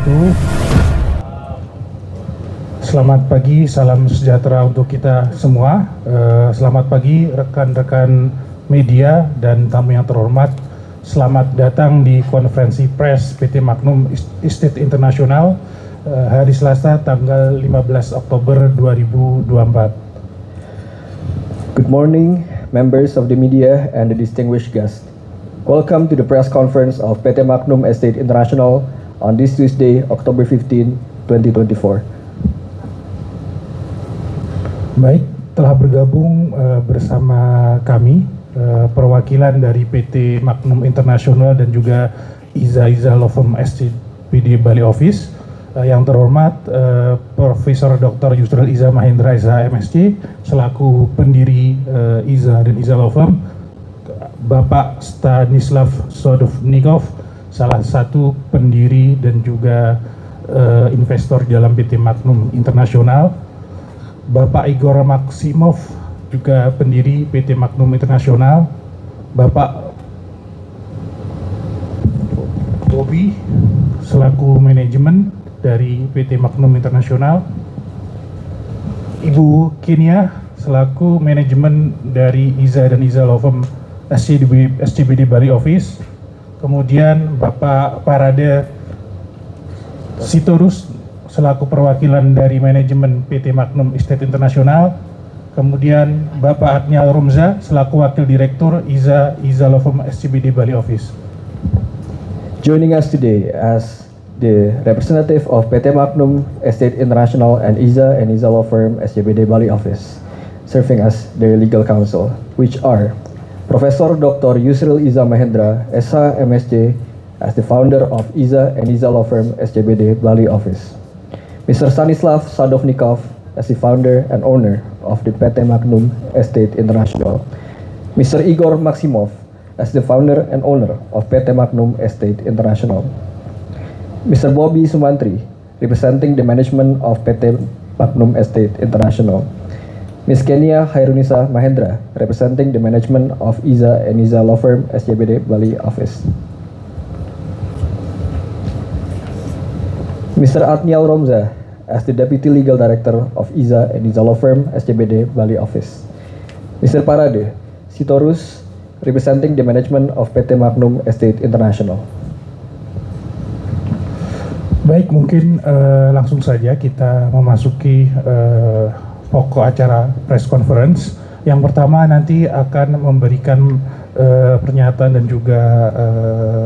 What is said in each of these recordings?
wabarakatuh. Selamat pagi, salam sejahtera untuk kita semua. Selamat pagi rekan-rekan media dan tamu yang terhormat. Selamat datang di konferensi pers PT Magnum Estate International hari Selasa tanggal 15 Oktober 2024. Good morning, members of the media and the distinguished guests. Welcome to the press conference of PT Magnum Estate International on this Tuesday, October 15, 2024. Baik, telah bergabung bersama kami perwakilan dari PT Magnum International dan juga Iza Law Firm SCBD Bali Office. Yang terhormat Profesor Dr. Yusril Iza Mahendra SH MSc selaku pendiri Iza dan Iza Law Firm. Bapak Stanislav Sodovnikov, salah satu pendiri dan juga investor di dalam PT Magnum International. Bapak Igor Maksimov, juga pendiri PT Magnum International. Bapak Bobby, selaku manajemen dari PT Magnum International. Ibu Kenia, selaku manajemen dari Iza dan Iza Law Firm SCBD Bali Office. Kemudian Bapak Parade Sitorus, selaku perwakilan dari manajemen PT Magnum Estate International. Kemudian Bapak Adnial Romza, selaku wakil direktur Iza Law Firm SCBD Bali Office. Joining us today as the representative of PT Magnum Estate International and Iza Law Firm SCBD Bali Office, serving as their legal counsel, which are Profesor Dr. Yusril Iza Mahendra, SH MSc, as the founder of Iza Law Firm SCBD Bali Office. Mr. Stanislav Sadovnikov, as the founder and owner of the PT Magnum Estate International. Mr. Igor Maksimov, as the founder and owner of PT Magnum Estate International. Mr. Bobby Sumantri, representing the management of PT Magnum Estate International. Ms. Kenia Hairunisa Mahendra, representing the management of Iza and Iza Law Firm SCBD Bali Office. Mr. Adnial Romza, as the Deputy Legal Director of Iza and Iza Law Firm SCBD Bali Office. Mr. Parade Sitorus, representing the management of PT Magnum Estate International. Baik, mungkin langsung saja kita memasuki pokok acara press conference. Yang pertama nanti akan memberikan pernyataan dan juga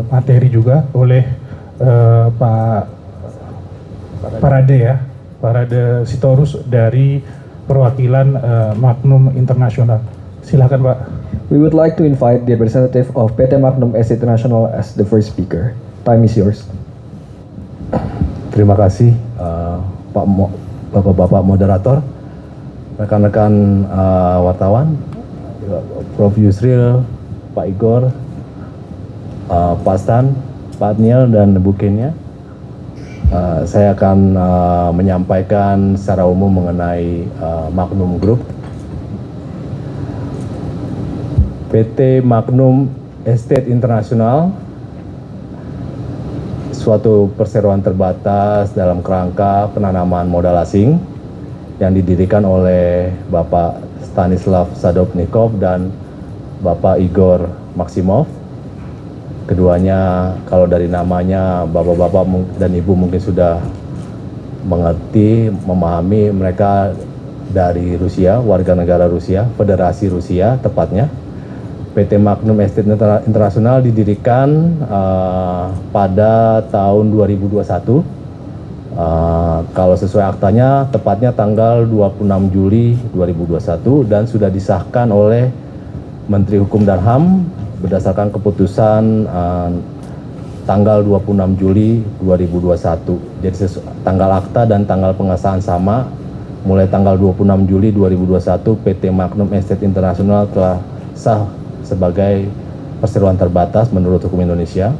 materi juga oleh Pak Parade Sitorus dari perwakilan Magnum International. Silakan Pak. We would like to invite the representative of PT Magnum Estate International as the first speaker. Time is yours. Terima kasih Bapak-Bapak moderator, rekan-rekan wartawan, Prof. Yusril, Pak Igor, Pak Stan, Pak Adnial, dan Bu Kenia. Saya akan menyampaikan secara umum mengenai Magnum Group. PT Magnum Estate International, suatu perseroan terbatas dalam kerangka penanaman modal asing yang didirikan oleh Bapak Stanislav Sadovnikov dan Bapak Igor Maksimov. Keduanya, kalau dari namanya Bapak-Bapak dan Ibu mungkin sudah mengerti, memahami, mereka dari Rusia, warga negara Rusia, Federasi Rusia tepatnya. PT Magnum Estate International didirikan pada tahun 2021. Kalau sesuai aktanya, tepatnya tanggal 26 Juli 2021 dan sudah disahkan oleh Menteri Hukum dan HAM berdasarkan keputusan tanggal 26 Juli 2021. Jadi tanggal akta dan tanggal pengesahan sama. Mulai tanggal 26 Juli 2021, PT Magnum Estate International telah sah sebagai perseroan terbatas menurut hukum Indonesia.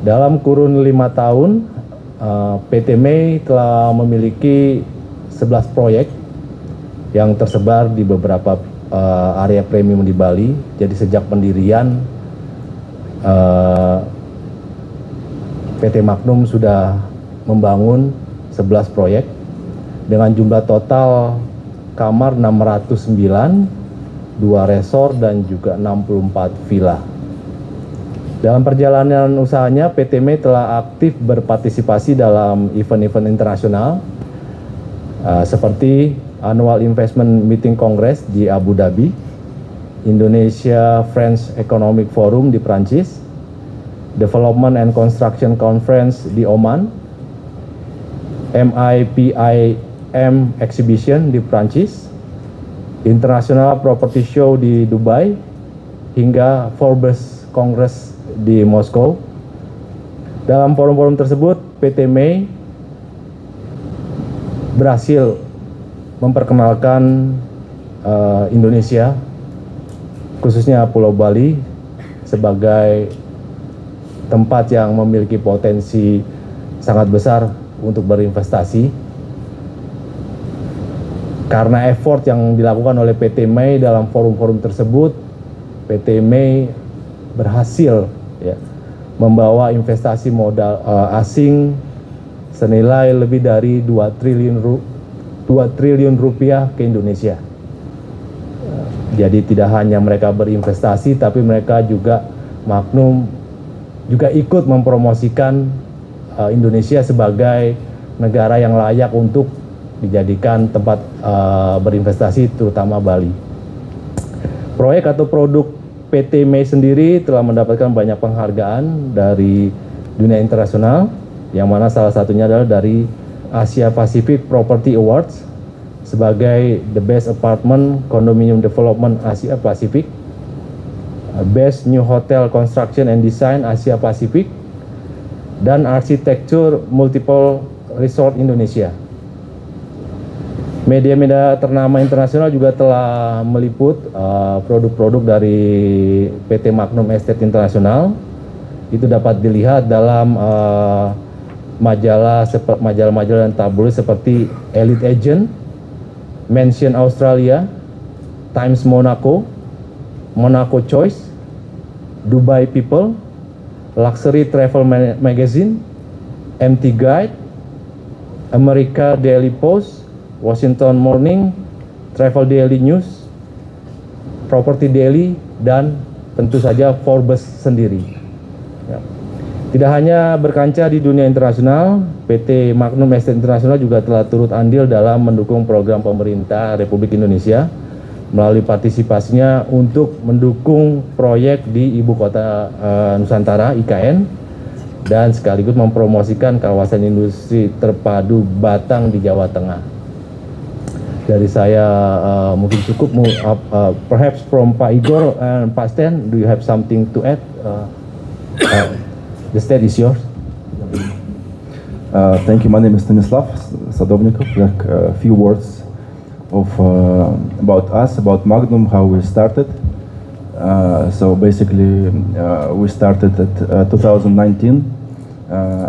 Dalam kurun 5 tahun, PT MEI telah memiliki 11 proyek yang tersebar di beberapa area premium di Bali. Jadi sejak pendirian PT Magnum sudah membangun 11 proyek dengan jumlah total kamar 609, 2 resor dan juga 64 villa. Dalam perjalanan usahanya, PT Mei telah aktif berpartisipasi dalam event-event internasional seperti Annual Investment Meeting Congress di Abu Dhabi, Indonesia French Economic Forum di Prancis, Development and Construction Conference di Oman, MIPIM Exhibition di Prancis, International Property Show di Dubai, hingga Forbes Congress di Moskow. Dalam forum-forum tersebut, PT Mei berhasil memperkenalkan Indonesia, khususnya Pulau Bali, sebagai tempat yang memiliki potensi sangat besar untuk berinvestasi. Karena effort yang dilakukan oleh PT Mei dalam forum-forum tersebut, PT Mei berhasil membawa investasi modal asing senilai lebih dari 2 triliun rupiah ke Indonesia. Jadi tidak hanya mereka berinvestasi, tapi mereka juga, Magnum juga ikut mempromosikan Indonesia sebagai negara yang layak untuk dijadikan tempat berinvestasi, terutama Bali. Proyek atau produk PT Mei sendiri telah mendapatkan banyak penghargaan dari dunia internasional, yang mana salah satunya adalah dari Asia Pacific Property Awards sebagai The Best Apartment Condominium Development Asia Pacific, Best New Hotel Construction and Design Asia Pacific, dan Architecture Multiple Resort Indonesia. Media-media ternama internasional juga telah meliput produk-produk dari PT Magnum Estate International. Itu dapat dilihat dalam majalah-majalah dan tabloid seperti Elite Agent, Mansion Australia, Times Monaco, Monaco Choice, Dubai People, Luxury Travel Magazine, MT Guide, America Daily Post, Washington Morning, Travel Daily News, Property Daily, dan tentu saja Forbes sendiri. Ya. Tidak hanya berkancah di dunia internasional, PT Magnum Estate International juga telah turut andil dalam mendukung program pemerintah Republik Indonesia melalui partisipasinya untuk mendukung proyek di Ibu Kota Nusantara (IKN) dan sekaligus mempromosikan kawasan industri terpadu Batang di Jawa Tengah. Dari saya mungkin cukup. Perhaps from Pak Igor and Pak Stan, do you have something to add? The stage is yours. Thank you. My name is Stanislav Sadovnikov. Like a few words of about us, about Magnum, how we started. So basically, we started at 2019,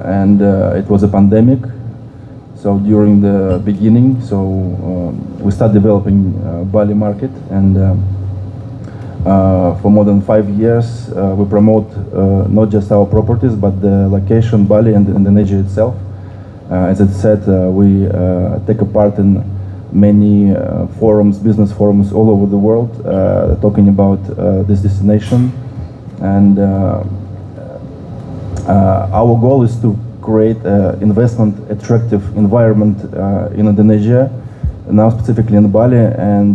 and it was a pandemic. So during the beginning, we started developing Bali market, and for more than 5 years, we promote not just our properties, but the location Bali and Indonesia itself. As I said, we take a part in many forums, business forums all over the world, talking about this destination, and our goal is to create investment attractive environment in Indonesia, now specifically in Bali, and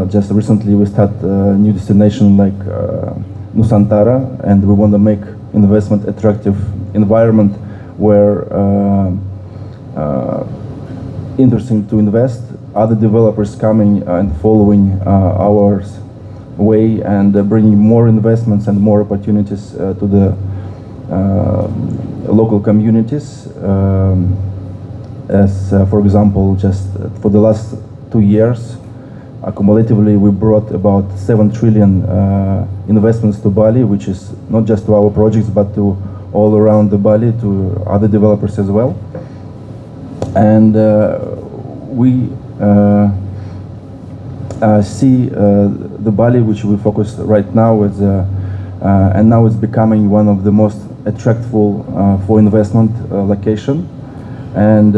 just recently we start a new destination like Nusantara, and we want to make investment attractive environment where interesting to invest, other developers coming and following our way and bringing more investments and more opportunities to the local communities. As for example, just for the last 2 years, accumulatively we brought about 7 trillion investments to Bali, which is not just to our projects but to all around the Bali, to other developers as well. And we see the Bali, which we focus right now, as and now it's becoming one of the most attractful for investment location, and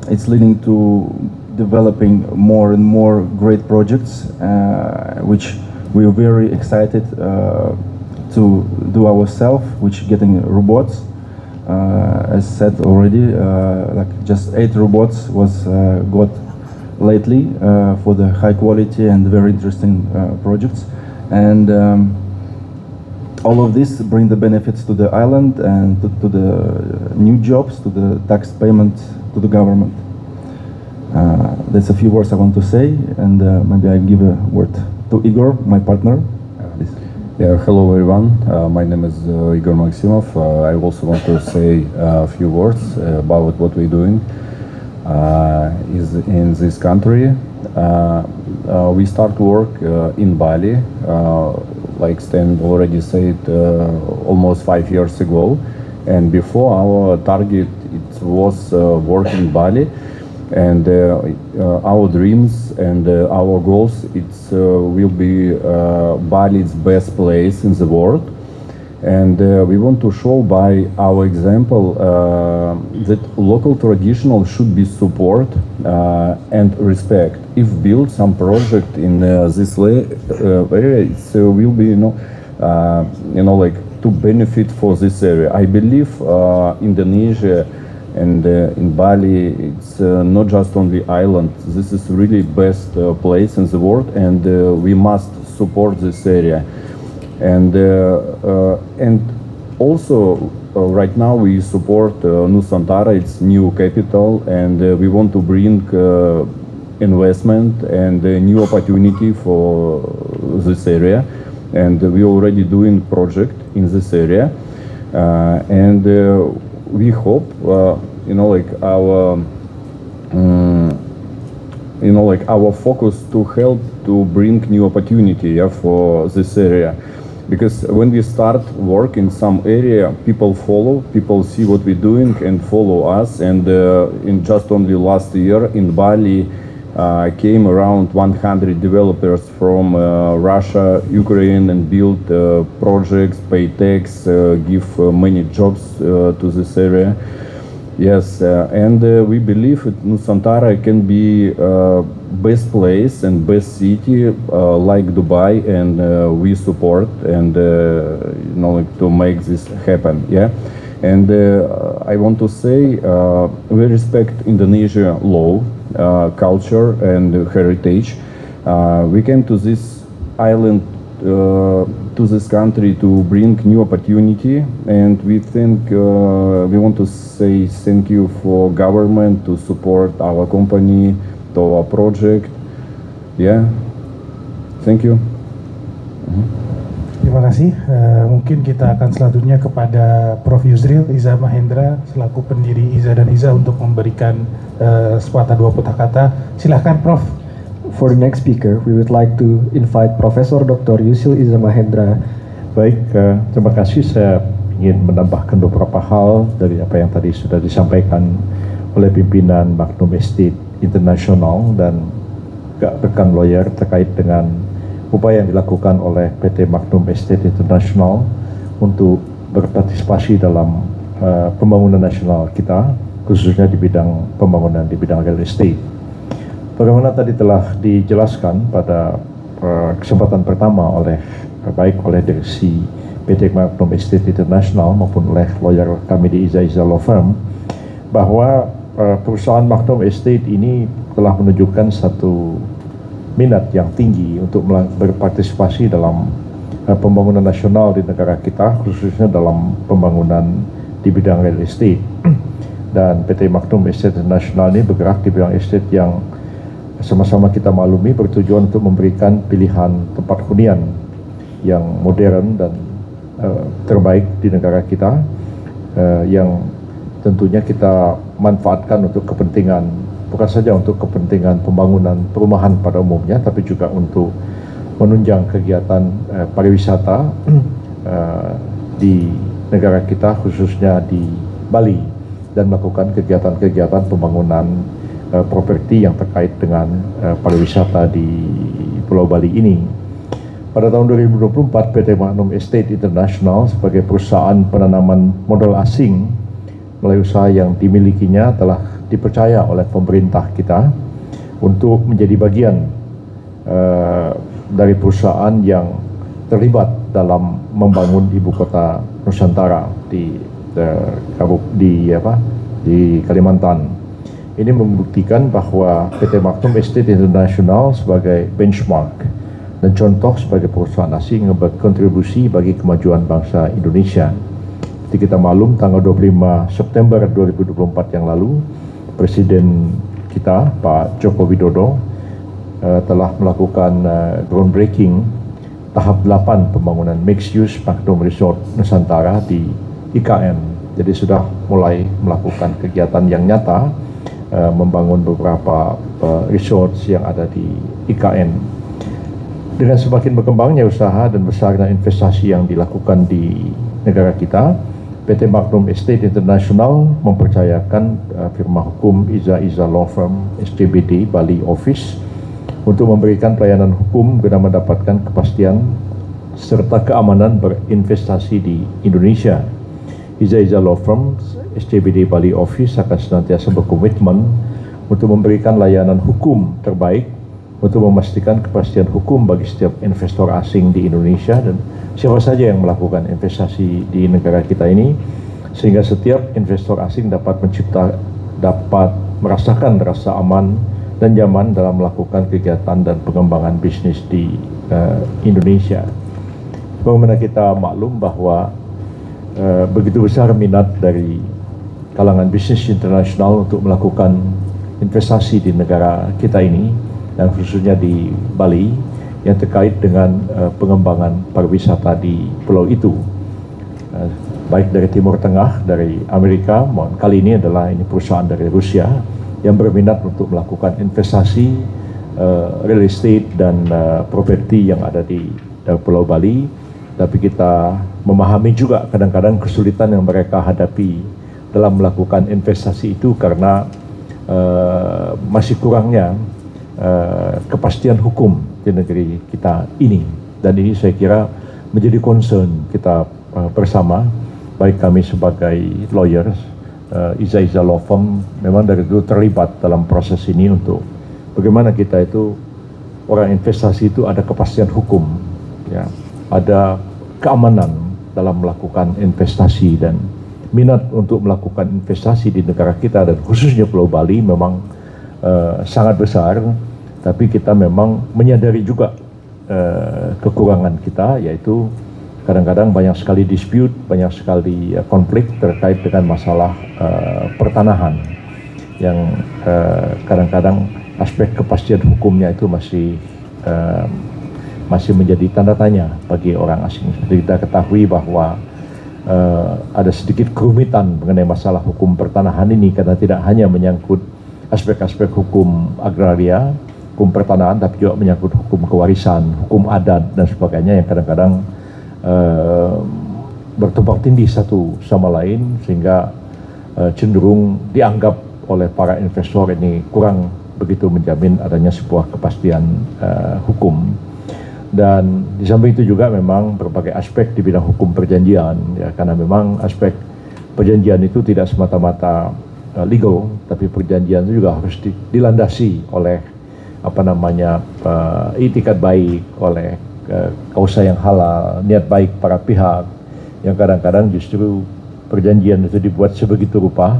it's leading to developing more and more great projects, which we're very excited to do ourselves, which getting robots. As said already, like just 8 robots was got lately for the high quality and very interesting projects, and all of this bring the benefits to the island and to the new jobs, to the tax payment to the government. That's a few words I want to say, and maybe I give a word to Igor, my partner. Please. Yeah, hello everyone. My name is Igor Maximov. I also want to say a few words about what we're doing is in this country. We start work in Bali, like Stan already said, almost 5 years ago. And before, our target it was work in Bali. And our dreams and our goals, it's will be Bali's best place in the world, and we want to show by our example that local traditional should be support and respect. If build some project in this area, it will be like to benefit for this area. I believe Indonesia and in Bali, it's not just only island. This is really best place in the world, and we must support this area. And also right now we support Nusantara, its new capital, and we want to bring investment and new opportunity for this area. And we already doing project in this area, and we hope, our focus to help to bring new opportunity for this area, because when we start work in some area, people see what we're doing and follow us. And in just only last year in Bali, came around 100 developers from Russia, Ukraine, and build projects, pay tax, give many jobs to this area. Yes, and we believe that Nusantara can be best place and best city like Dubai, and we support and to make this happen. Yeah, and I want to say we respect Indonesia law, culture and heritage. We came to this island, to this country to bring new opportunity, and we think we want to say thank you for government to support our company, to our project. Yeah, thank you. Terima kasih. Mungkin kita akan selanjutnya kepada Prof. Yusril Iza Mahendra selaku pendiri Iza dan Iza untuk memberikan sepatah dua patah kata. Silahkan Prof. For the next speaker, we would like to invite Profesor Dr. Yusril Iza Mahendra. Baik, terima kasih. Saya ingin menambahkan beberapa hal dari apa yang tadi sudah disampaikan oleh pimpinan Magnum Estate International dan rekan lawyer terkait dengan upaya yang dilakukan oleh PT Magnum Estate International untuk berpartisipasi dalam pembangunan nasional kita, khususnya di bidang pembangunan di bidang real estate. Bagaimana tadi telah dijelaskan pada kesempatan pertama baik oleh direksi PT Magnum Estate International maupun oleh lawyer kami di Iza Law Firm, bahwa perusahaan Magnum Estate ini telah menunjukkan satu minat yang tinggi untuk berpartisipasi dalam pembangunan nasional di negara kita, khususnya dalam pembangunan di bidang real estate. Dan PT Magnum Estate International ini bergerak di bidang estate yang sama-sama kita maklumi bertujuan untuk memberikan pilihan tempat hunian yang modern dan terbaik di negara kita, yang tentunya kita manfaatkan untuk kepentingan, bukan saja untuk kepentingan pembangunan perumahan pada umumnya, tapi juga untuk menunjang kegiatan pariwisata di negara kita, khususnya di Bali, dan melakukan kegiatan-kegiatan pembangunan properti yang terkait dengan pariwisata di Pulau Bali ini. pada tahun 2024 PT Magnum Estate International sebagai perusahaan penanaman modal asing melalui usaha yang dimilikinya telah dipercaya oleh pemerintah kita untuk menjadi bagian dari perusahaan yang terlibat dalam membangun ibu kota Nusantara di Kalimantan. Ini membuktikan bahwa PT Magnum Estate International sebagai benchmark dan contoh sebagai perusahaan asing yang berkontribusi bagi kemajuan bangsa Indonesia. Seperti kita maklum, tanggal 25 September 2024 yang lalu, Presiden kita, Pak Joko Widodo, telah melakukan groundbreaking tahap 8 pembangunan mixed use Magnum Resort Nusantara di IKN. Jadi sudah mulai melakukan kegiatan yang nyata, membangun beberapa resorts yang ada di IKN. Dengan semakin berkembangnya usaha dan besarnya investasi yang dilakukan di negara kita, PT Magnum Estate International mempercayakan firma hukum Iza Law Firm SCBD Bali Office untuk memberikan pelayanan hukum guna mendapatkan kepastian serta keamanan berinvestasi di Indonesia. Iza Law Firm SCBD Bali Office akan senantiasa berkomitmen untuk memberikan layanan hukum terbaik untuk memastikan kepastian hukum bagi setiap investor asing di Indonesia dan siapa saja yang melakukan investasi di negara kita ini, sehingga setiap investor asing dapat merasakan rasa aman dan nyaman dalam melakukan kegiatan dan pengembangan bisnis di Indonesia. Bagaimana kita maklum bahwa begitu besar minat dari kalangan bisnis internasional untuk melakukan investasi di negara kita ini, dan khususnya di Bali yang terkait dengan pengembangan pariwisata di pulau itu, baik dari Timur Tengah, dari Amerika, maupun kali ini adalah perusahaan dari Rusia yang berminat untuk melakukan investasi real estate dan properti yang ada di Pulau Bali. Tapi kita memahami juga kadang-kadang kesulitan yang mereka hadapi dalam melakukan investasi itu karena masih kurangnya kepastian hukum di negeri kita ini. Dan ini saya kira menjadi concern kita bersama, baik kami sebagai lawyers, Iza Law Firm memang dari dulu terlibat dalam proses ini untuk bagaimana kita itu orang investasi itu ada kepastian hukum, ya, ada keamanan dalam melakukan investasi, dan minat untuk melakukan investasi di negara kita dan khususnya Pulau Bali memang sangat besar. Tapi kita memang menyadari juga kekurangan kita, yaitu kadang-kadang banyak sekali dispute, banyak sekali konflik terkait dengan masalah pertanahan yang kadang-kadang aspek kepastian hukumnya itu masih menjadi tanda tanya bagi orang asing. Seperti kita ketahui bahwa ada sedikit kerumitan mengenai masalah hukum pertanahan ini karena tidak hanya menyangkut aspek-aspek hukum agraria, hukum pertanahan, tapi juga menyangkut hukum kewarisan, hukum adat dan sebagainya yang kadang-kadang bertumpang tindih satu sama lain, sehingga cenderung dianggap oleh para investor ini kurang begitu menjamin adanya sebuah kepastian hukum. Dan di samping itu juga memang berbagai aspek di bidang hukum perjanjian, ya, karena memang aspek perjanjian itu tidak semata-mata legal, tapi perjanjian itu juga harus dilandasi oleh itikat baik, oleh kausa yang halal, niat baik para pihak, yang kadang-kadang justru perjanjian itu dibuat sebegitu rupa,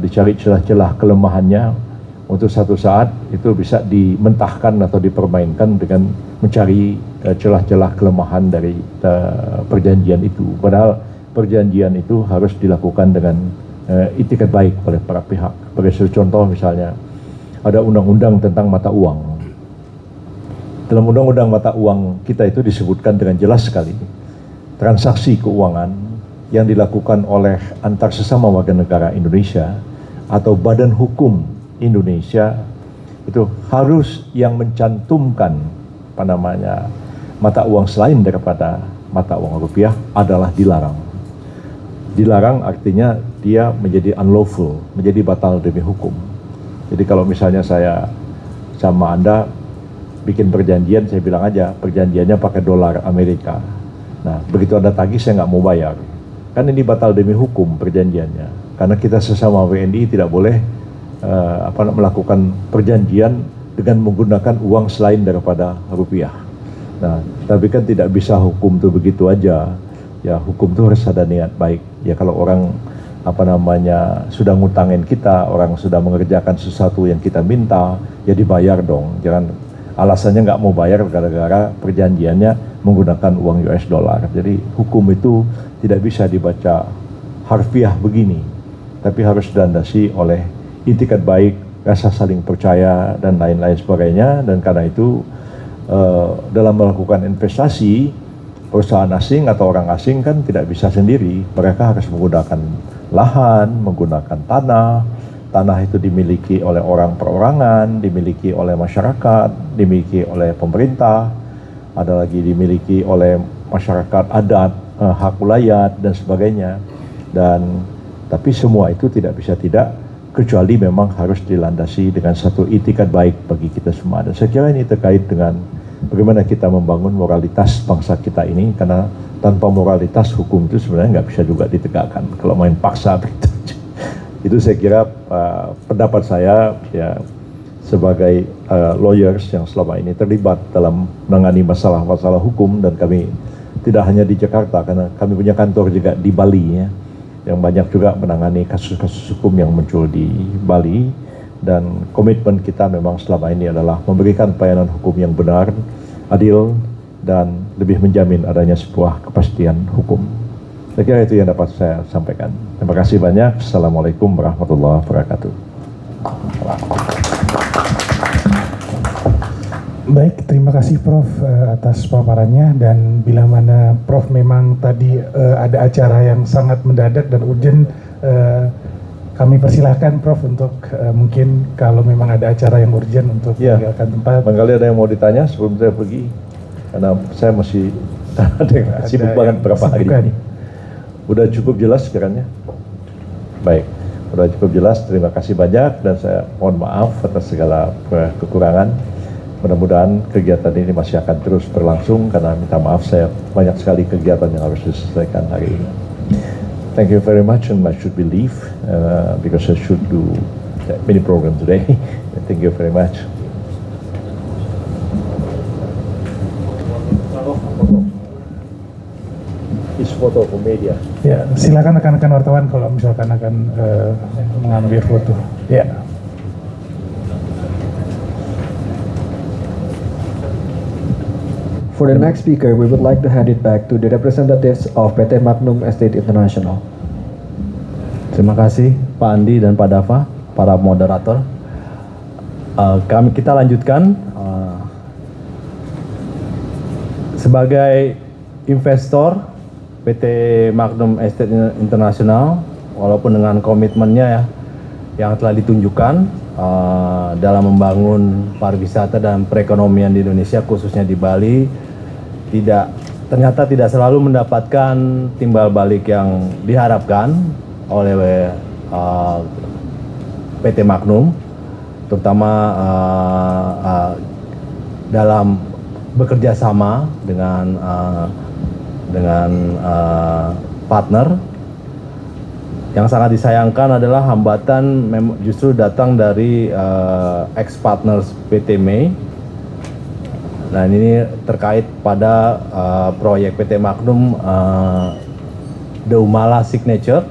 dicari celah-celah kelemahannya untuk satu saat itu bisa dimentahkan atau dipermainkan dengan mencari celah-celah kelemahan dari perjanjian itu. Padahal perjanjian itu harus dilakukan dengan itikat baik oleh para pihak. Sebagai contoh misalnya, ada undang-undang tentang mata uang. Dalam undang-undang mata uang kita itu disebutkan dengan jelas sekali, transaksi keuangan yang dilakukan oleh antar sesama warga negara Indonesia atau badan hukum Indonesia itu harus yang mencantumkan mata uang selain daripada mata uang rupiah adalah dilarang. Dilarang artinya dia menjadi unlawful, menjadi batal demi hukum. Jadi kalau misalnya saya sama Anda bikin perjanjian, saya bilang aja perjanjiannya pakai dolar Amerika. Nah, begitu ada tagih saya nggak mau bayar. Kan ini batal demi hukum perjanjiannya. Karena kita sesama WNI tidak boleh melakukan perjanjian dengan menggunakan uang selain daripada rupiah. Nah, tapi kan tidak bisa hukum tuh begitu aja. Ya, hukum tuh harus ada niat baik. Ya, kalau orang sudah ngutangin kita, orang sudah mengerjakan sesuatu yang kita minta, ya dibayar dong. Jangan alasannya nggak mau bayar gara-gara perjanjiannya menggunakan uang US dollar. Jadi hukum itu tidak bisa dibaca harfiah begini, tapi harus dilandasi oleh itikat baik, rasa saling percaya, dan lain-lain sebagainya. Dan karena itu dalam melakukan investasi, perusahaan asing atau orang asing kan tidak bisa sendiri. Mereka harus menggunakan lahan, menggunakan tanah itu dimiliki oleh orang perorangan, dimiliki oleh masyarakat, dimiliki oleh pemerintah, ada lagi dimiliki oleh masyarakat adat, hak wilayah dan sebagainya. Tapi semua itu tidak bisa tidak, kecuali memang harus dilandasi dengan satu itikat baik bagi kita semua. Dan saya kira ini terkait dengan bagaimana kita membangun moralitas bangsa kita ini, karena tanpa moralitas hukum itu sebenarnya nggak bisa juga ditegakkan kalau main paksa begitu. Itu saya kira pendapat saya ya sebagai lawyers yang selama ini terlibat dalam menangani masalah-masalah hukum, dan kami tidak hanya di Jakarta karena kami punya kantor juga di Bali ya, yang banyak juga menangani kasus-kasus hukum yang muncul di Bali. Dan komitmen kita memang selama ini adalah memberikan pelayanan hukum yang benar, adil, dan lebih menjamin adanya sebuah kepastian hukum. Saya kira itu yang dapat saya sampaikan. Terima kasih banyak. Assalamualaikum warahmatullahi wabarakatuh. Baik, terima kasih Prof atas paparannya, dan bila mana Prof memang tadi ada acara yang sangat mendadak dan urgent, kami persilahkan Prof untuk mungkin kalau memang ada acara yang urgent untuk meninggalkan tempat. Barangkali ada yang mau ditanya sebelum saya pergi? Karena saya masih sibuk banget beberapa hari ini. Udah cukup jelas kiranya? Baik, udah cukup jelas. Terima kasih banyak, dan saya mohon maaf atas segala kekurangan. Mudah-mudahan kegiatan ini masih akan terus berlangsung, karena minta maaf saya banyak sekali kegiatan yang harus diselesaikan hari ini. Thank you very much, and I should be leave because I should do many program today. Thank you very much. Foto ke media. Ya, silakan rekan-rekan wartawan kalau misalkan akan mengambil foto. Ya. For the next speaker, we would like to hand it back to the representatives of PT Magnum Estate International. Terima kasih Pak Andi dan Pak Dava, para moderator. Kita lanjutkan. Sebagai investor PT Magnum Estate International, walaupun dengan komitmennya ya yang telah ditunjukkan dalam membangun pariwisata dan perekonomian di Indonesia, khususnya di Bali, ternyata tidak selalu mendapatkan timbal balik yang diharapkan oleh PT Magnum, terutama dalam bekerja sama dengan partner. Yang sangat disayangkan adalah hambatan justru datang dari ex-partners PT Mei. Nah, ini terkait pada proyek PT Magnum The Umala Signature.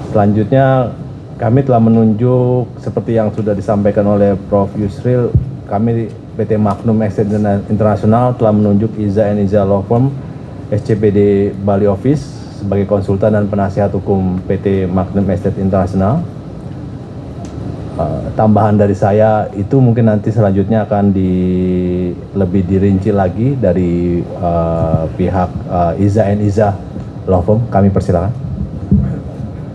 Selanjutnya kami telah menunjuk, seperti yang sudah disampaikan oleh Prof. Yusril, kami PT Magnum Estate International telah menunjuk Iza and Iza Law Firm SCPD Bali Office sebagai konsultan dan penasihat hukum PT Magnum Estate International. Tambahan dari saya itu mungkin nanti selanjutnya akan lebih dirinci lagi dari pihak Iza and Iza Law Firm. Kami persilakan.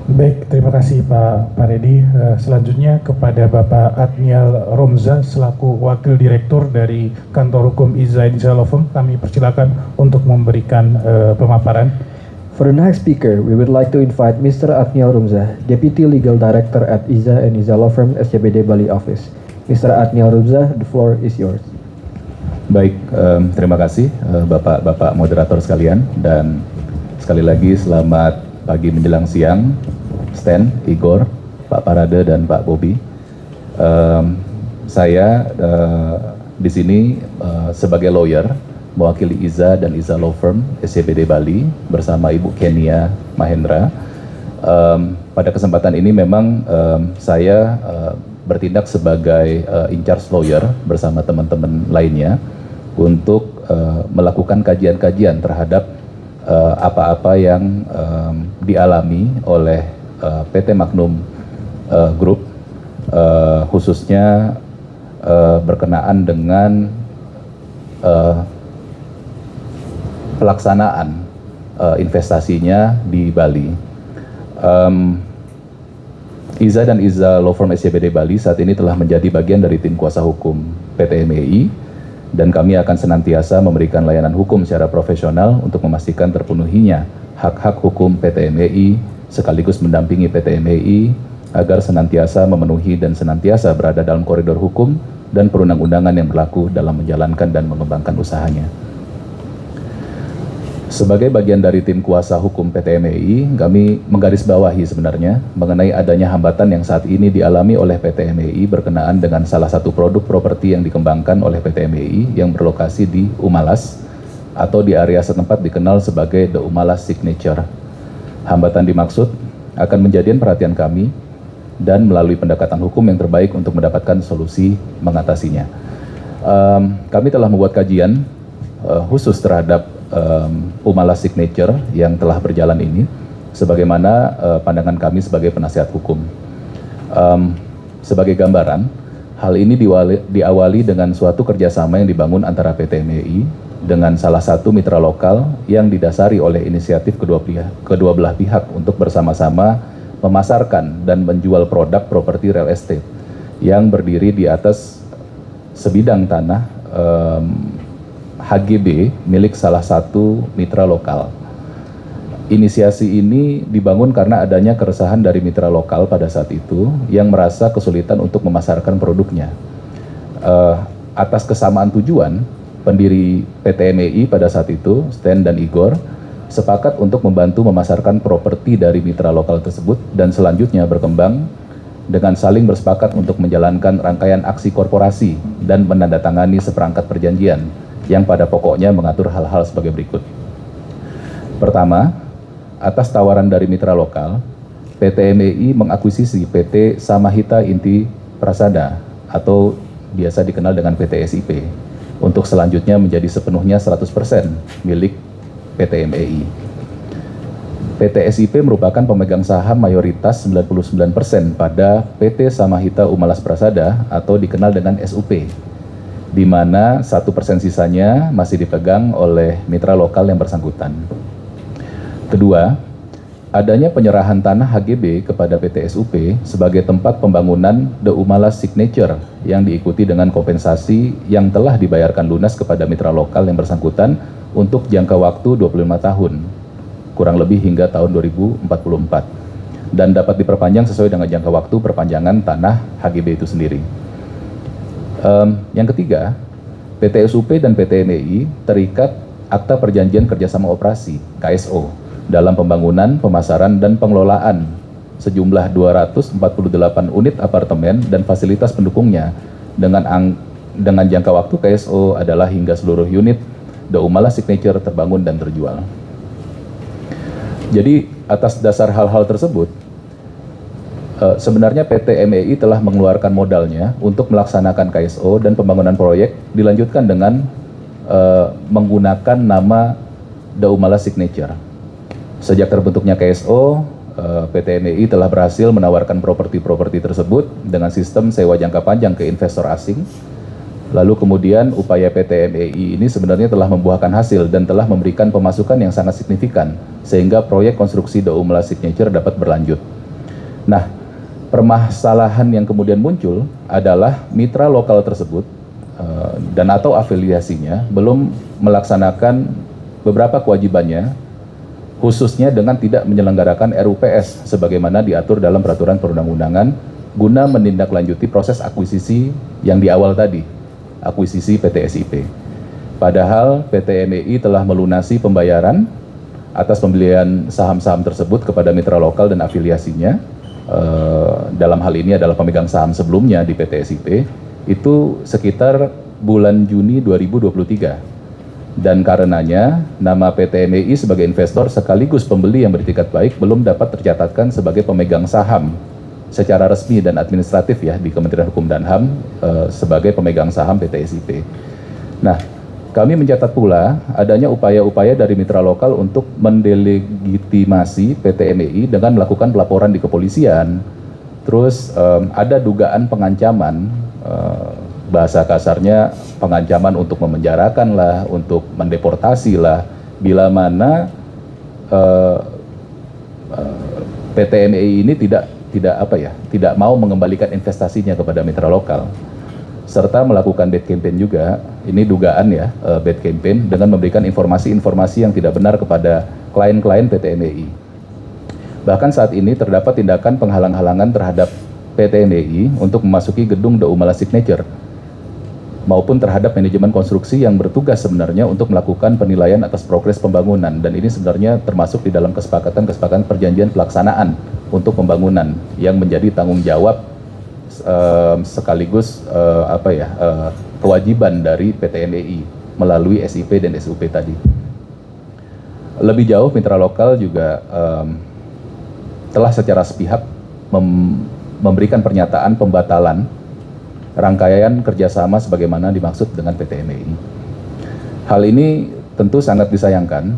Baik, terima kasih Pak Reddy. Selanjutnya kepada Bapak Adniel Romza selaku Wakil Direktur dari Kantor Hukum Iza and Iza Law Firm, kami persilakan untuk memberikan pemaparan. For the next speaker, we would like to invite Mr. Adniel Romza, Deputy Legal Director at Iza and Iza Law Firm SCBD Bali Office. Mr. Adni Horubzah, the floor is yours. Baik, terima kasih Bapak-Bapak moderator sekalian, dan sekali lagi selamat pagi menjelang siang, Stan, Igor, Pak Parade, dan Pak Bobi. Saya di sini sebagai lawyer mewakili Iza dan Iza Law Firm SCBD Bali bersama Ibu Kenia Mahendra. Pada kesempatan ini memang saya bertindak sebagai in charge lawyer bersama teman-teman lainnya untuk melakukan kajian-kajian terhadap apa-apa yang dialami oleh PT Magnum Group, khususnya berkenaan dengan pelaksanaan investasinya di Bali. Iza dan Iza Law Firm SCBD Bali saat ini telah menjadi bagian dari tim kuasa hukum PT MEI, dan kami akan senantiasa memberikan layanan hukum secara profesional untuk memastikan terpenuhinya hak-hak hukum PT MEI, sekaligus mendampingi PT MEI agar senantiasa memenuhi dan senantiasa berada dalam koridor hukum dan perundang-undangan yang berlaku dalam menjalankan dan mengembangkan usahanya. Sebagai bagian dari tim kuasa hukum PT MEI, kami menggarisbawahi sebenarnya mengenai adanya hambatan yang saat ini dialami oleh PT MEI berkenaan dengan salah satu produk properti yang dikembangkan oleh PT MEI yang berlokasi di Umalas atau di area setempat dikenal sebagai The Umalas Signature. Hambatan dimaksud akan menjadikan perhatian kami dan melalui pendekatan hukum yang terbaik untuk mendapatkan solusi mengatasinya. Kami telah membuat kajian khusus terhadap Umalas Signature yang telah berjalan ini, sebagaimana pandangan kami sebagai penasihat hukum. Sebagai gambaran, hal ini diawali dengan suatu kerjasama yang dibangun antara PT MEI dengan salah satu mitra lokal yang didasari oleh inisiatif kedua belah pihak untuk bersama-sama memasarkan dan menjual produk properti real estate yang berdiri di atas sebidang tanah HGB milik salah satu mitra lokal. Inisiasi ini dibangun karena adanya keresahan dari mitra lokal pada saat itu yang merasa kesulitan untuk memasarkan produknya. Atas kesamaan tujuan, pendiri PT MEI pada saat itu, Stan dan Igor, sepakat untuk membantu memasarkan properti dari mitra lokal tersebut dan selanjutnya berkembang dengan saling bersepakat untuk menjalankan rangkaian aksi korporasi dan menandatangani seperangkat perjanjian yang pada pokoknya mengatur hal-hal sebagai berikut. Pertama, atas tawaran dari mitra lokal, PT MEI mengakuisisi PT Samahita Inti Prasada atau biasa dikenal dengan PT SIP untuk selanjutnya menjadi sepenuhnya 100% milik PT MEI. PT SIP merupakan pemegang saham mayoritas 99% pada PT Samahita Umalas Prasada atau dikenal dengan SUP, di mana 1% sisanya masih dipegang oleh mitra lokal yang bersangkutan. Kedua, adanya penyerahan tanah HGB kepada PT SUP sebagai tempat pembangunan The Umalas Signature yang diikuti dengan kompensasi yang telah dibayarkan lunas kepada mitra lokal yang bersangkutan untuk jangka waktu 25 tahun, kurang lebih hingga tahun 2044, dan dapat diperpanjang sesuai dengan jangka waktu perpanjangan tanah HGB itu sendiri. Yang ketiga, PT SUP dan PT MEI terikat Akta Perjanjian Kerjasama Operasi KSO dalam pembangunan, pemasaran, dan pengelolaan sejumlah 248 unit apartemen dan fasilitas pendukungnya dengan jangka waktu KSO adalah hingga seluruh unit The Umalas Signature terbangun dan terjual. Jadi atas dasar hal-hal tersebut, sebenarnya PT MEI telah mengeluarkan modalnya untuk melaksanakan KSO dan pembangunan proyek dilanjutkan dengan menggunakan nama The Umalas Signature. Sejak terbentuknya KSO, PT MEI telah berhasil menawarkan properti-properti tersebut dengan sistem sewa jangka panjang ke investor asing. Lalu kemudian upaya PT MEI ini sebenarnya telah membuahkan hasil dan telah memberikan pemasukan yang sangat signifikan sehingga proyek konstruksi The Umalas Signature dapat berlanjut. Nah, permasalahan yang kemudian muncul adalah mitra lokal tersebut dan atau afiliasinya belum melaksanakan beberapa kewajibannya, khususnya dengan tidak menyelenggarakan RUPS sebagaimana diatur dalam peraturan perundang-undangan guna menindaklanjuti proses akuisisi yang di awal tadi, akuisisi PT SIP. Padahal PT MAI telah melunasi pembayaran atas pembelian saham-saham tersebut kepada mitra lokal dan afiliasinya. Dalam hal ini adalah pemegang saham sebelumnya di PT SIP, itu sekitar bulan Juni 2023. Dan karenanya, nama PT MAI sebagai investor sekaligus pembeli yang beretikat baik belum dapat tercatatkan sebagai pemegang saham secara resmi dan administratif ya di Kementerian Hukum dan HAM sebagai pemegang saham PT SIP. Nah, kami mencatat pula adanya upaya-upaya dari mitra lokal untuk mendelegitimasi PT MAI dengan melakukan pelaporan di kepolisian. Terus ada dugaan pengancaman, bahasa kasarnya pengancaman untuk memenjarakan lah, untuk mendeportasi lah, bila mana PT MAI ini tidak mau mengembalikan investasinya kepada mitra lokal, serta melakukan bad campaign juga. Ini dugaan ya, bad campaign dengan memberikan informasi-informasi yang tidak benar kepada klien-klien PT MAI. Bahkan saat ini terdapat tindakan penghalang-halangan terhadap PT MAI untuk memasuki gedung The Umala Signature maupun terhadap manajemen konstruksi yang bertugas sebenarnya untuk melakukan penilaian atas progres pembangunan, dan ini sebenarnya termasuk di dalam kesepakatan perjanjian pelaksanaan untuk pembangunan yang menjadi tanggung jawab sekaligus kewajiban dari PT MAI melalui SIP dan SUP tadi. Lebih jauh, mitra lokal juga telah secara sepihak memberikan pernyataan pembatalan rangkaian kerjasama sebagaimana dimaksud dengan PT MAI. Hal ini tentu sangat disayangkan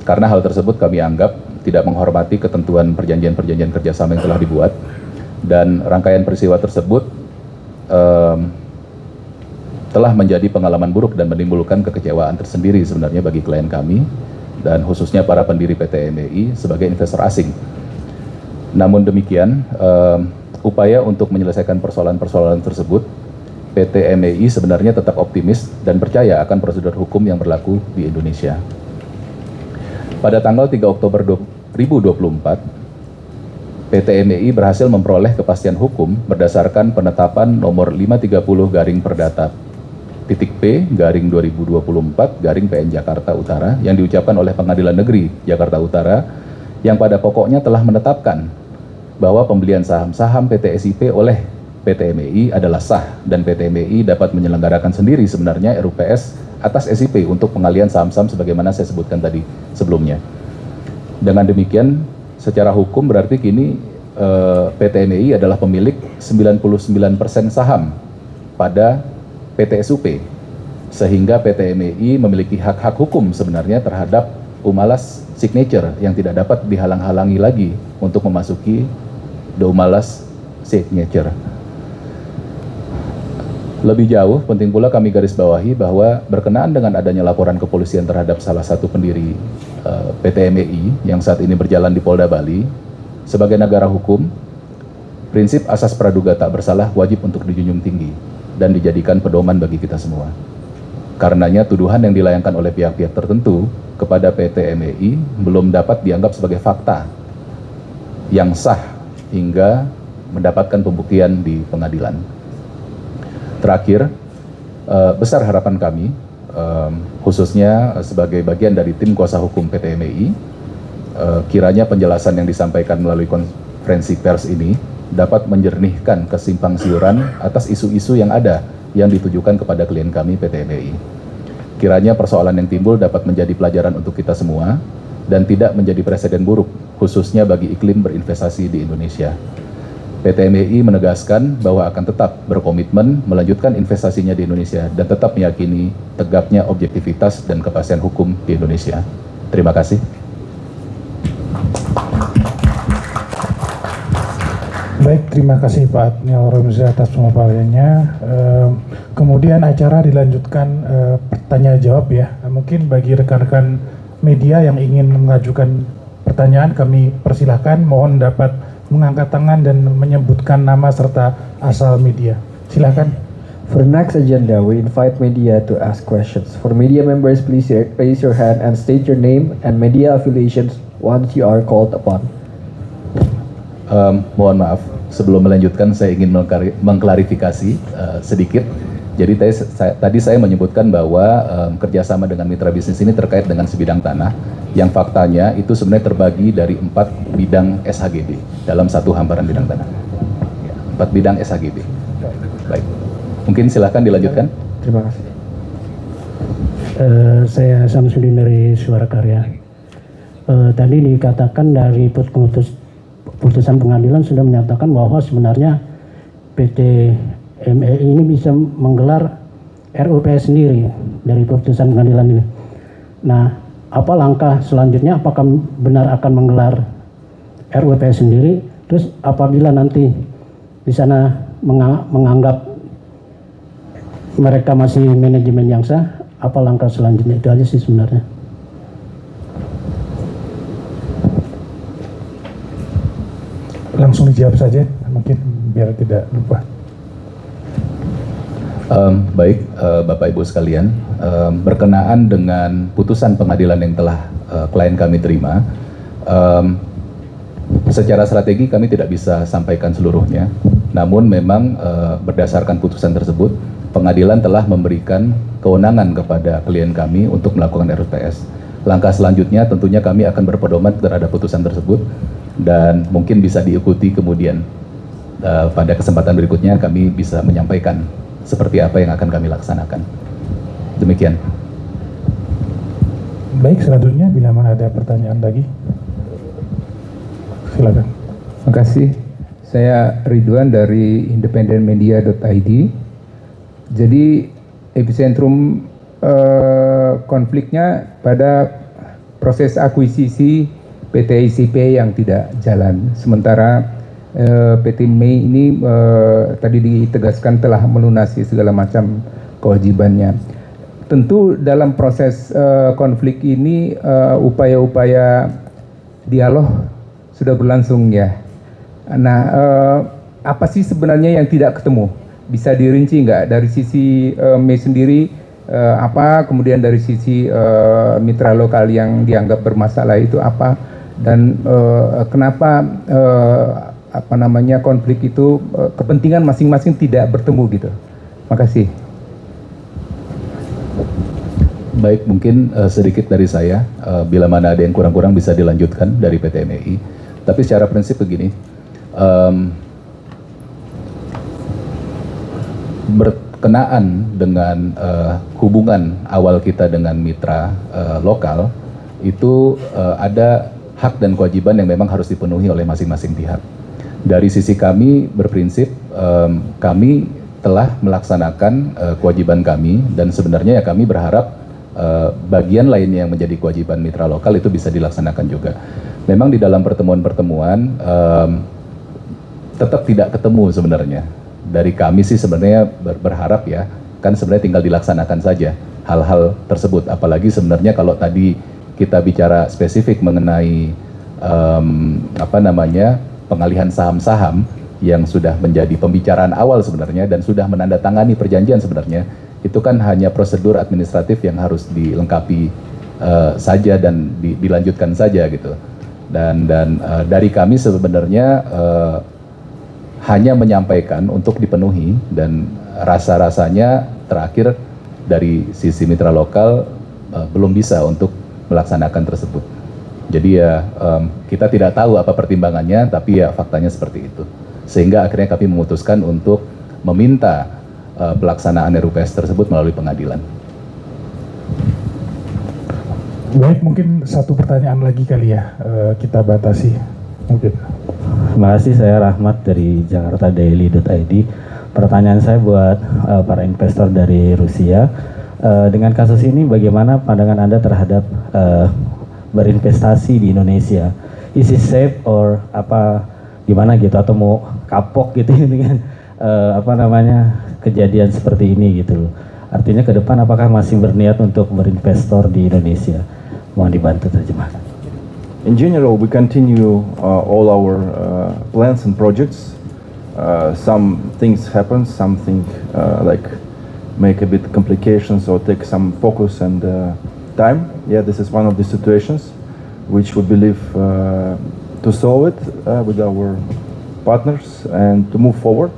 karena hal tersebut kami anggap tidak menghormati ketentuan perjanjian-perjanjian kerjasama yang telah dibuat, dan rangkaian peristiwa tersebut telah menjadi pengalaman buruk dan menimbulkan kekecewaan tersendiri sebenarnya bagi klien kami dan khususnya para pendiri PT MAI sebagai investor asing. Namun demikian, upaya untuk menyelesaikan persoalan-persoalan tersebut, PT MAI sebenarnya tetap optimis dan percaya akan prosedur hukum yang berlaku di Indonesia. Pada tanggal 3 Oktober 2024, PT MAI berhasil memperoleh kepastian hukum berdasarkan penetapan nomor 530-Perdata.P/2024-PN Jakarta Utara yang diucapkan oleh Pengadilan Negeri Jakarta Utara, yang pada pokoknya telah menetapkan bahwa pembelian saham-saham PT SIP oleh PT MAI adalah sah dan PT MAI dapat menyelenggarakan sendiri sebenarnya RUPS atas SIP untuk pengalihan saham-saham sebagaimana saya sebutkan tadi sebelumnya. Dengan demikian, secara hukum berarti kini PT MAI adalah pemilik 99% saham pada PT SUP, sehingga PT MAI memiliki hak-hak hukum sebenarnya terhadap Umalas Signature yang tidak dapat dihalang-halangi lagi untuk memasuki The Umalas Signature. Lebih jauh, penting pula kami garis bawahi bahwa berkenaan dengan adanya laporan kepolisian terhadap salah satu pendiri PT MAI yang saat ini berjalan di Polda Bali, sebagai negara hukum, prinsip asas praduga tak bersalah wajib untuk dijunjung tinggi dan dijadikan pedoman bagi kita semua. Karenanya tuduhan yang dilayangkan oleh pihak-pihak tertentu kepada PT MAI belum dapat dianggap sebagai fakta yang sah hingga mendapatkan pembuktian di pengadilan. Terakhir, besar harapan kami, khususnya sebagai bagian dari tim kuasa hukum PT MAI, kiranya penjelasan yang disampaikan melalui konferensi pers ini dapat menjernihkan kesimpang siuran atas isu-isu yang ada yang ditujukan kepada klien kami PT MAI. Kiranya persoalan yang timbul dapat menjadi pelajaran untuk kita semua dan tidak menjadi presiden buruk, khususnya bagi iklim berinvestasi di Indonesia. PT MAI menegaskan bahwa akan tetap berkomitmen melanjutkan investasinya di Indonesia dan tetap meyakini tegaknya objektivitas dan kepastian hukum di Indonesia. Terima kasih. Baik, terima kasih Pak Adniel Romza atas pemaparannya. Kemudian acara dilanjutkan pertanyaan jawab ya. Mungkin bagi rekan-rekan media yang ingin mengajukan pertanyaan, kami persilahkan, mohon dapat mengangkat tangan dan menyebutkan nama serta asal media. Silakan. For the next agenda, we invite media to ask questions. For media members, please raise your hand and state your name and media affiliations once you are called upon. Mohon maaf, sebelum melanjutkan saya ingin mengklarifikasi sedikit. Jadi tadi saya menyebutkan bahwa kerjasama dengan mitra bisnis ini terkait dengan sebidang tanah, yang faktanya itu sebenarnya terbagi dari 4 bidang SHGB dalam satu hamparan bidang tanah. 4 bidang SHGB. Baik, mungkin silakan dilanjutkan. Terima kasih. Saya Samsudin dari Suara Karya. Tadi dikatakan dari putusan pengadilan sudah menyatakan bahwa sebenarnya PT MEI ini bisa menggelar RUPS sendiri dari putusan pengadilan ini. Nah, apa langkah selanjutnya? Apakah benar akan menggelar RUPS sendiri? Terus apabila nanti di sana menganggap mereka masih manajemen yang sah, apa langkah selanjutnya? Itu aja sih sebenarnya. Langsung dijawab saja, mungkin biar tidak lupa. Baik, Bapak Ibu sekalian, berkenaan dengan putusan pengadilan yang telah klien kami terima, secara strategi kami tidak bisa sampaikan seluruhnya. Namun memang berdasarkan putusan tersebut, pengadilan telah memberikan kewenangan kepada klien kami untuk melakukan RUPS. Langkah selanjutnya tentunya kami akan berpedoman terhadap putusan tersebut dan mungkin bisa diikuti kemudian. Pada kesempatan berikutnya kami bisa menyampaikan seperti apa yang akan kami laksanakan. Demikian. Baik, selanjutnya bila mana ada pertanyaan lagi, silakan. Terima kasih. Saya Ridwan dari independenmedia.id. Jadi epicentrum konfliknya pada proses akuisisi PT ICP yang tidak jalan. Sementara PT MEI ini tadi ditegaskan telah melunasi segala macam kewajibannya. Tentu dalam proses konflik ini upaya-upaya dialog sudah berlangsung ya. Nah, apa sih sebenarnya yang tidak ketemu? Bisa dirinci nggak dari sisi MEI sendiri apa, kemudian dari sisi mitra lokal yang dianggap bermasalah itu apa, dan kenapa konflik itu kepentingan masing-masing tidak bertemu gitu. Makasih. Baik, mungkin sedikit dari saya, bila mana ada yang kurang-kurang bisa dilanjutkan dari PT MEI. Tapi secara prinsip begini, berkenaan dengan hubungan awal kita dengan mitra lokal, itu ada hak dan kewajiban yang memang harus dipenuhi oleh masing-masing pihak. Dari sisi kami berprinsip, kami telah melaksanakan kewajiban kami, dan sebenarnya ya kami berharap bagian lain yang menjadi kewajiban mitra lokal itu bisa dilaksanakan juga. Memang di dalam pertemuan-pertemuan tetap tidak ketemu sebenarnya. Dari kami sih sebenarnya berharap ya, kan sebenarnya tinggal dilaksanakan saja hal-hal tersebut. Apalagi sebenarnya kalau tadi kita bicara spesifik mengenai pengalihan saham-saham yang sudah menjadi pembicaraan awal sebenarnya dan sudah menandatangani perjanjian sebenarnya, itu kan hanya prosedur administratif yang harus dilengkapi saja dan dilanjutkan saja gitu. Dan dari kami sebenarnya hanya menyampaikan untuk dipenuhi, dan rasa-rasanya terakhir dari sisi mitra lokal belum bisa untuk melaksanakan tersebut. Jadi ya kita tidak tahu apa pertimbangannya, tapi ya faktanya seperti itu. Sehingga akhirnya kami memutuskan untuk meminta pelaksanaan RUPS tersebut melalui pengadilan. Baik, mungkin satu pertanyaan lagi kali ya, kita batasi mungkin. Terima kasih, saya Rahmat dari jakartadaily.id. Pertanyaan saya buat para investor dari Rusia. Dengan kasus ini bagaimana pandangan Anda terhadap berinvestasi di Indonesia? Is it safe or apa gimana gitu, atau mau kapok gitu dengan kejadian seperti ini gitu? Artinya ke depan apakah masih berniat untuk berinvestor di Indonesia? Mohon dibantu terjemahkan. In general, we continue all our plans and projects. Some things happen, something like make a bit complications or take some focus and time. Yeah, this is one of the situations which we believe to solve it with our partners and to move forward.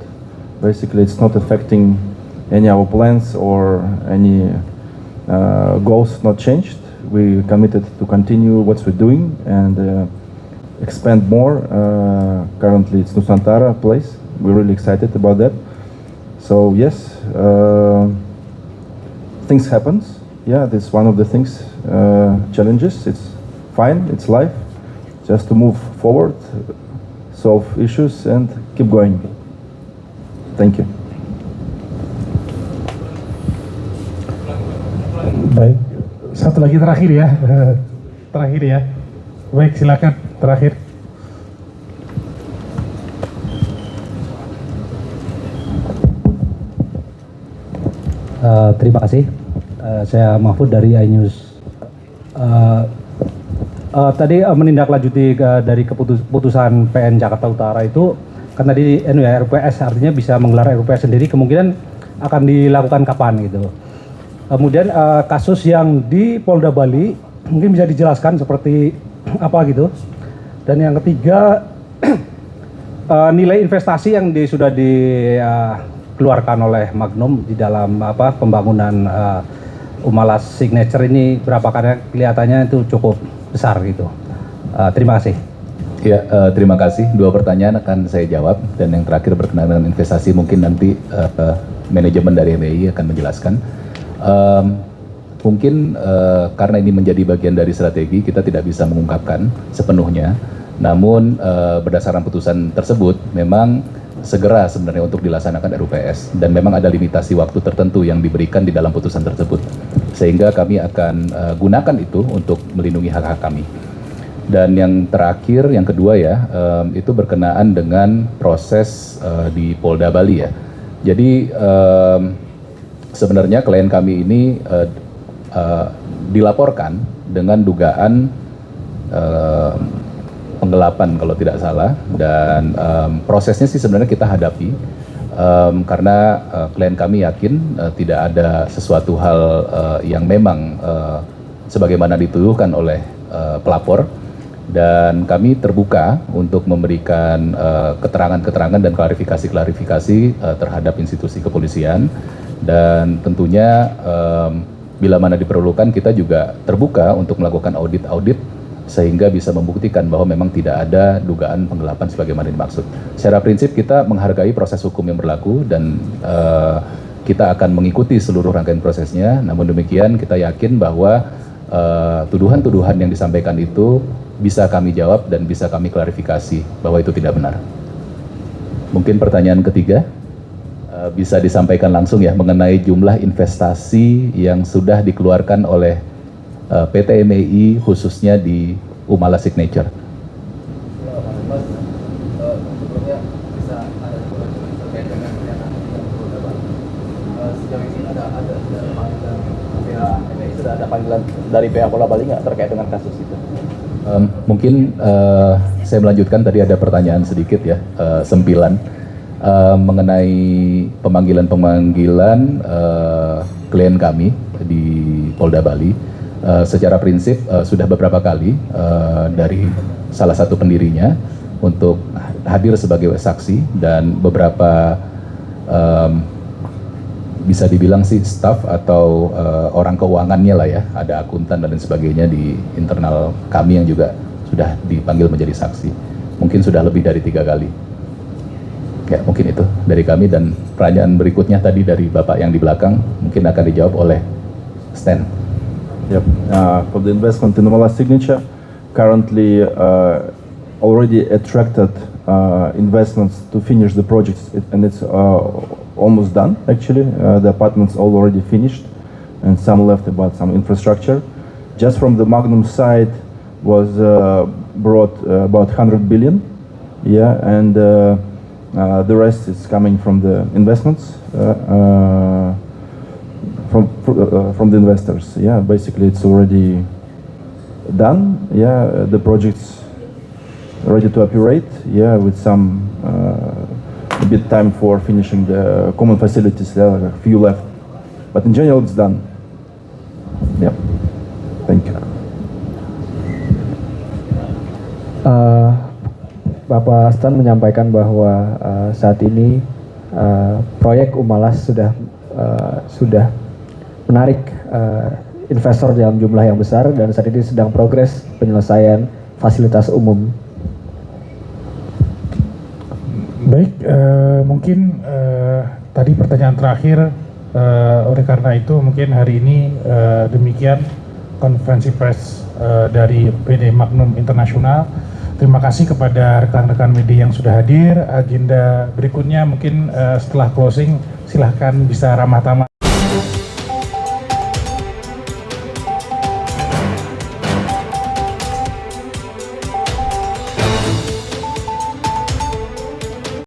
Basically, it's not affecting any of our plans or any goals not changed. We committed to continue what we're doing and expand more. Currently, it's Nusantara place. We're really excited about that. So yes, things happens. Yeah, that's one of the things, challenges. It's fine, it's life. Just to move forward, solve issues and keep going. Thank you. Baik, satu lagi terakhir ya. Terakhir ya. Baik, silakan terakhir. Terima kasih. Saya Mahfud dari iNews. Tadi menindaklanjuti dari keputusan PN Jakarta Utara itu, kan tadi RUPS artinya bisa menggelar RUPS sendiri, kemungkinan akan dilakukan kapan gitu. Kemudian kasus yang di Polda Bali mungkin bisa dijelaskan seperti apa gitu. Dan yang ketiga, nilai investasi yang sudah dikeluarkan oleh Magnum di dalam pembangunan Umalas Signature ini berapa, karena kelihatannya itu cukup besar gitu. Terima kasih. Ya, terima kasih. Dua pertanyaan akan saya jawab, dan yang terakhir berkenaan dengan investasi mungkin nanti manajemen dari MAI akan menjelaskan. Mungkin karena ini menjadi bagian dari strategi, kita tidak bisa mengungkapkan sepenuhnya. Namun berdasarkan putusan tersebut, memang segera sebenarnya untuk dilaksanakan RUPS, dan memang ada limitasi waktu tertentu yang diberikan di dalam putusan tersebut, sehingga kami akan gunakan itu untuk melindungi hak-hak kami. Dan yang terakhir, yang kedua ya, itu berkenaan dengan proses di Polda Bali ya. Jadi sebenarnya klien kami ini dilaporkan dengan dugaan penggelapan kalau tidak salah, dan prosesnya sih sebenarnya kita hadapi karena klien kami yakin tidak ada sesuatu hal yang memang sebagaimana dituduhkan oleh pelapor, dan kami terbuka untuk memberikan keterangan-keterangan dan klarifikasi-klarifikasi terhadap institusi kepolisian, dan tentunya bila mana diperlukan kita juga terbuka untuk melakukan audit-audit sehingga bisa membuktikan bahwa memang tidak ada dugaan penggelapan sebagaimana dimaksud. Secara prinsip kita menghargai proses hukum yang berlaku, dan kita akan mengikuti seluruh rangkaian prosesnya. Namun demikian kita yakin bahwa tuduhan-tuduhan yang disampaikan itu bisa kami jawab dan bisa kami klarifikasi bahwa itu tidak benar. Mungkin pertanyaan ketiga bisa disampaikan langsung ya, mengenai jumlah investasi yang sudah dikeluarkan oleh PT MAI khususnya di Umalas Signature. Sudah ada panggilan dari pihak Polda Bali nggak terkait dengan kasus itu? Mungkin saya melanjutkan, tadi ada pertanyaan sedikit ya, sempilan mengenai pemanggilan klien kami di Polda Bali. Secara prinsip sudah beberapa kali dari salah satu pendirinya untuk hadir sebagai saksi, dan beberapa bisa dibilang sih staff atau orang keuangannya lah ya, ada akuntan dan lain sebagainya di internal kami yang juga sudah dipanggil menjadi saksi. Mungkin sudah lebih dari 3 kali. Ya, mungkin itu dari kami, dan pertanyaan berikutnya tadi dari Bapak yang di belakang mungkin akan dijawab oleh Stan. Yep. For the investment in Umalas Signature, currently already attracted investments to finish the projects, and it's almost done actually. The apartments already finished, and some left about some infrastructure. Just from the Magnum side was brought about 100 billion, yeah, and the rest is coming from the investments. From the investors, yeah. Basically, it's already done. Yeah, the project's ready to operate. Yeah, with some a bit time for finishing the common facilities. There are a few left, but in general, it's done. Yeah. Thank you. Bapak Stan menyampaikan bahwa saat ini proyek Umalas sudah menarik investor dalam jumlah yang besar dan saat ini sedang progres penyelesaian fasilitas umum. Baik, mungkin tadi pertanyaan terakhir, oleh karena itu mungkin hari ini demikian konferensi pers dari PT Magnum International. Terima kasih kepada rekan-rekan media yang sudah hadir. Agenda berikutnya mungkin setelah closing silahkan bisa ramah tamah.